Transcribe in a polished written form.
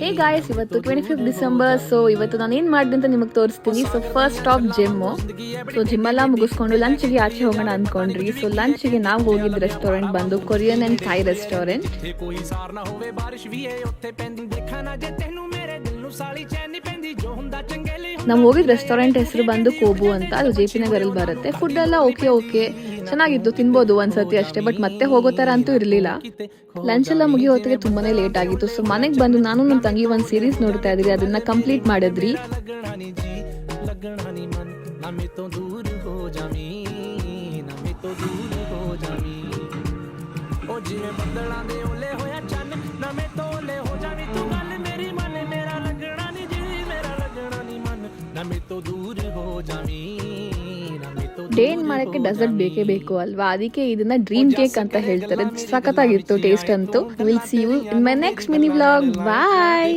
Hey guys, ಇವತ್ತು 25 December. So ಇವತ್ತು ನಾನು ಏನು ಮಾಡಿದೆ ಅಂತ ನಿಮಗೆ ತೋರಿಸ್ತೀನಿ. So first stop gym. So ಜಿಮ್ಮೆಲ್ಲ ಮುಗಿಸ್ಕೊಂಡು ಲಂಚ್ಗೆ ಆಚೆ ಹೋಗೋಣ ಅಂದ್ಕೊಂಡ್ರಿ. ಸೊ ಲಂಚ್ಗೆ ನಾವು ಹೋಗಿದ್ದ ರೆಸ್ಟೋರೆಂಟ್ ಬಂದು ಕೊರಿಯನ್ ಆ್ಯಂಡ್ ಥೈ ರೆಸ್ಟೋರೆಂಟ್. ನಾವು ಹೋಗಿದ್ದ ರೆಸ್ಟೋರೆಂಟ್ ಹೆಸರು ಬಂದು ಕೋಬು ಅಂತ. ಅದು JP ನಗರಲ್ಲಿ ಬರುತ್ತೆ. ಫುಡ್ ಎಲ್ಲ ಓಕೆ ಚೆನ್ನಾಗಿತ್ತು, ತಿನ್ಬೋದು ಒಂದ್ಸತಿ ಅಷ್ಟೇ, ಬಟ್ ಮತ್ತೆ ಹೋಗೋ ಥರ ಅಂತೂ ಇರಲಿಲ್ಲ. ಲಂಚ್ ಎಲ್ಲ ಮುಗಿಯೋ ಹೊತ್ತಿಗೆ ತುಂಬಾನೇ ಲೇಟ್ ಆಗಿತ್ತು. ಸೊ ಮನೆಗೆ ಬಂದು ನಾನು ನನ್ನ ತಂಗಿ ಒಂದು ಸೀರೀಸ್ ನೋಡ್ತಾ ಇದ್ರಿ, ಅದನ್ನ ಕಂಪ್ಲೀಟ್ ಮಾಡಿದ್ರಿ. ಡೇ ಏನ್ ಮಾಡಕ್ಕೆ ಡೆಸರ್ಟ್ ಬೇಕೇ ಬೇಕು ಅಲ್ವಾ, ಅದಕ್ಕೆ ಇದನ್ನ ಡ್ರೀಮ್ ಕೇಕ್ ಅಂತ ಹೇಳ್ತಾರೆ. ಸಖತ್ತಾಗಿತ್ತು ಟೇಸ್ಟ್ ಅಂತೂ. Will see you in my next mini vlog. Bye.